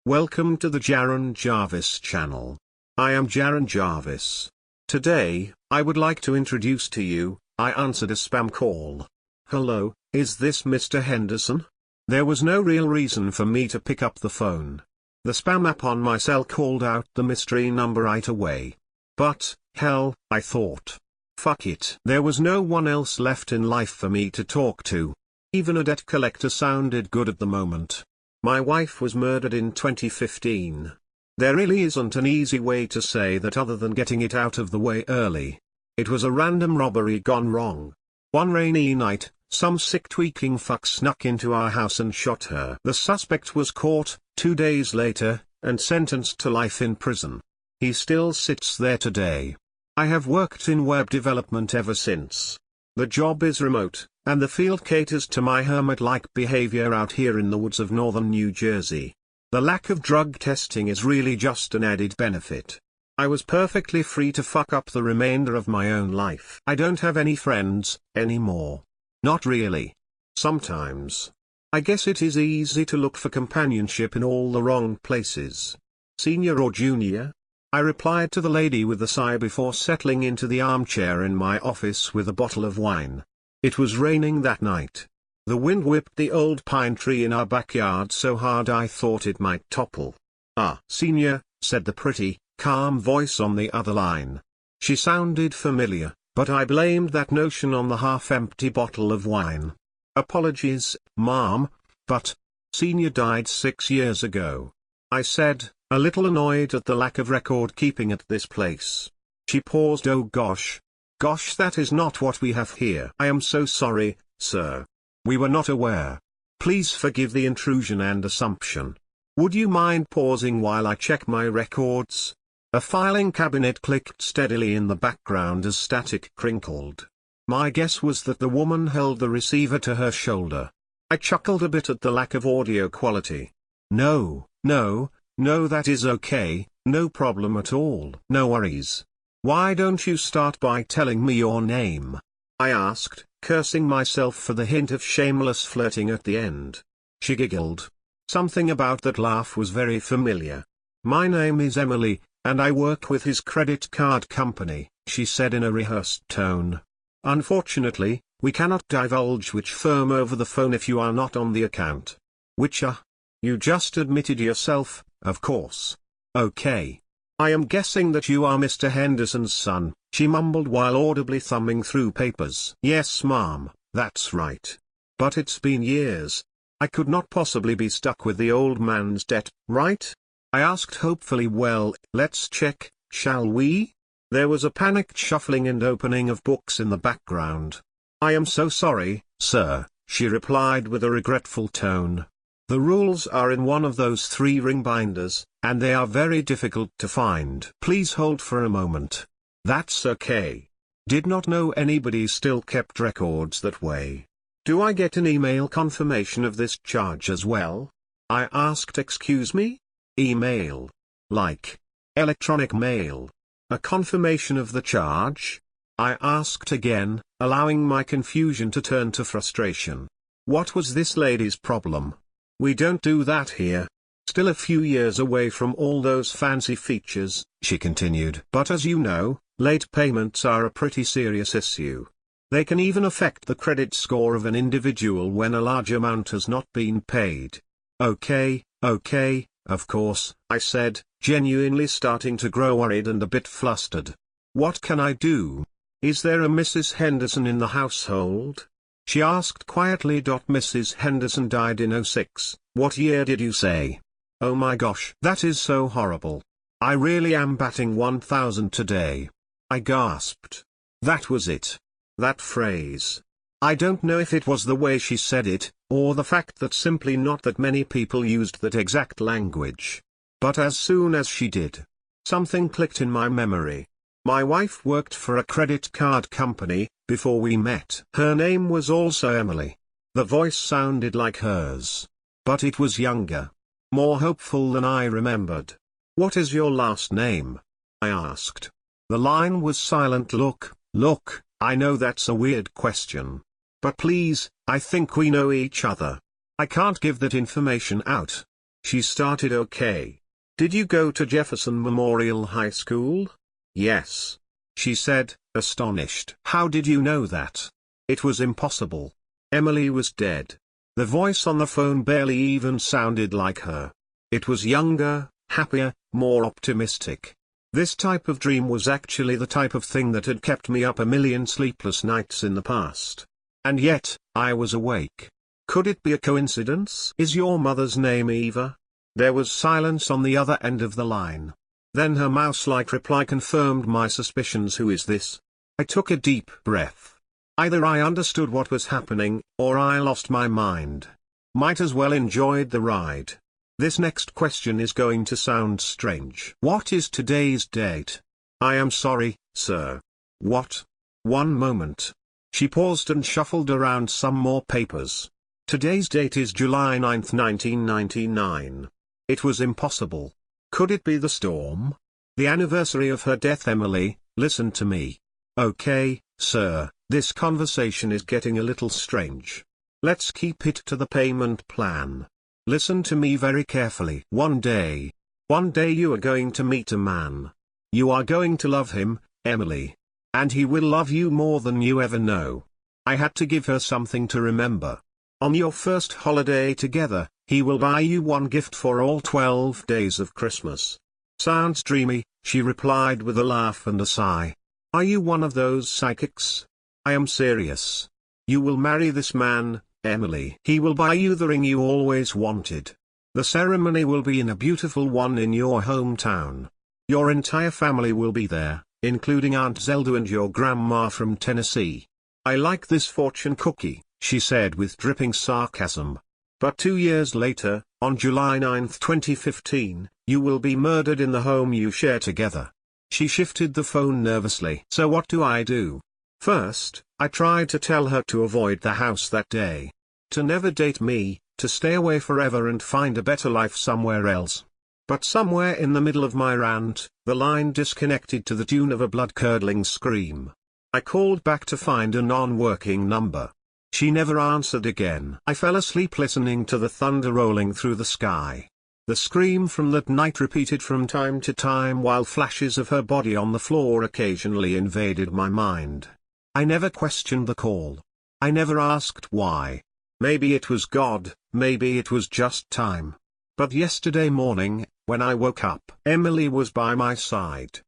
Welcome to the Jaron Jarvis channel. I am Jaron Jarvis. Today, I would like to introduce to you, I answered a spam call. Hello, is this Mr. Henderson? There was no real reason for me to pick up the phone. The spam app on my cell called out the mystery number right away. But, hell, I thought. Fuck it. There was no one else left in life for me to talk to. Even a debt collector sounded good at the moment. My wife was murdered in 2015. There really isn't an easy way to say that other than getting it out of the way early. It was a random robbery gone wrong. One rainy night, some sick tweaking fuck snuck into our house and shot her. The suspect was caught, 2 days later, and sentenced to life in prison. He still sits there today. I have worked in web development ever since. The job is remote, and the field caters to my hermit-like behavior out here in the woods of northern New Jersey. The lack of drug testing is really just an added benefit. I was perfectly free to fuck up the remainder of my own life. I don't have any friends, anymore. Not really. Sometimes. I guess it is easy to look for companionship in all the wrong places. Senior or junior? I replied to the lady with a sigh before settling into the armchair in my office with a bottle of wine. It was raining that night. The wind whipped the old pine tree in our backyard so hard I thought it might topple. Ah, senior, said the pretty, calm voice on the other line. She sounded familiar, but I blamed that notion on the half-empty bottle of wine. Apologies, ma'am, but senior died 6 years ago. I said, a little annoyed at the lack of record keeping at this place. She paused. Oh gosh. Gosh, that is not what we have here. I am so sorry, sir. We were not aware. Please forgive the intrusion and assumption. Would you mind pausing while I check my records? A filing cabinet clicked steadily in the background as static crinkled. My guess was that the woman held the receiver to her shoulder. I chuckled a bit at the lack of audio quality. No, that is okay, no problem at all. No worries. Why don't you start by telling me your name? I asked, cursing myself for the hint of shameless flirting at the end. She giggled. Something about that laugh was very familiar. My name is Emily, and I work with his credit card company, she said in a rehearsed tone. Unfortunately, we cannot divulge which firm over the phone if you are not on the account. Which You just admitted yourself, of course. Okay. I am guessing that you are Mr. Henderson's son, she mumbled while audibly thumbing through papers. Yes, ma'am, that's right. But it's been years. I could not possibly be stuck with the old man's debt, right? I asked hopefully. Well, let's check, shall we? There was a panicked shuffling and opening of books in the background. I am so sorry, sir, she replied with a regretful tone. The rules are in one of those 3-ring binders, and they are very difficult to find. Please hold for a moment. That's okay. Did not know anybody still kept records that way. Do I get an email confirmation of this charge as well? I asked. Excuse me? Email. Like electronic mail. A confirmation of the charge? I asked again, allowing my confusion to turn to frustration. What was this lady's problem? We don't do that here. Still a few years away from all those fancy features, she continued. But as you know, late payments are a pretty serious issue. They can even affect the credit score of an individual when a large amount has not been paid. Okay, of course, I said, genuinely starting to grow worried and a bit flustered. What can I do? Is there a Mrs. Henderson in the household? She asked quietly. Mrs. Henderson died in '06, what year did you say? Oh my gosh, that is so horrible. I really am batting 1,000 today. I gasped. That was it. That phrase. I don't know if it was the way she said it, or the fact that simply not that many people used that exact language. But as soon as she did, something clicked in my memory. My wife worked for a credit card company, before we met. Her name was also Emily. The voice sounded like hers. But it was younger. More hopeful than I remembered. What is your last name? I asked. The line was silent. Look, I know that's a weird question. But please, I think we know each other. I can't give that information out. She started okay. Did you go to Jefferson Memorial High School? Yes. She said, astonished. How did you know that? It was impossible. Emily was dead. The voice on the phone barely even sounded like her. It was younger, happier, more optimistic. This type of dream was actually the type of thing that had kept me up a million sleepless nights in the past. And yet, I was awake. Could it be a coincidence? Is your mother's name Eva? There was silence on the other end of the line. Then her mouse-like reply confirmed my suspicions. Who is this? I took a deep breath. Either I understood what was happening, or I lost my mind. Might as well enjoyed the ride. This next question is going to sound strange. What is today's date? I am sorry, sir. What? One moment. She paused and shuffled around some more papers. Today's date is July 9th, 1999. It was impossible. Could it be the storm? The anniversary of her death? Emily, listen to me. Okay, sir, this conversation is getting a little strange. Let's keep it to the payment plan. Listen to me very carefully. One day you are going to meet a man. You are going to love him, Emily. And he will love you more than you ever know. I had to give her something to remember. On your first holiday together, he will buy you one gift for all 12 days of Christmas. Sounds dreamy, she replied with a laugh and a sigh. Are you one of those psychics? I am serious. You will marry this man, Emily. He will buy you the ring you always wanted. The ceremony will be in a beautiful one in your hometown. Your entire family will be there, including Aunt Zelda and your grandma from Tennessee. I like this fortune cookie, she said with dripping sarcasm. But 2 years later, on July 9, 2015, you will be murdered in the home you share together. She shifted the phone nervously. So what do I do? First, I tried to tell her to avoid the house that day. To never date me, to stay away forever and find a better life somewhere else. But somewhere in the middle of my rant, the line disconnected to the tune of a blood-curdling scream. I called back to find a non-working number. She never answered again. I fell asleep listening to the thunder rolling through the sky. The scream from that night repeated from time to time while flashes of her body on the floor occasionally invaded my mind. I never questioned the call. I never asked why. Maybe it was God, maybe it was just time. But yesterday morning, when I woke up, Emily was by my side.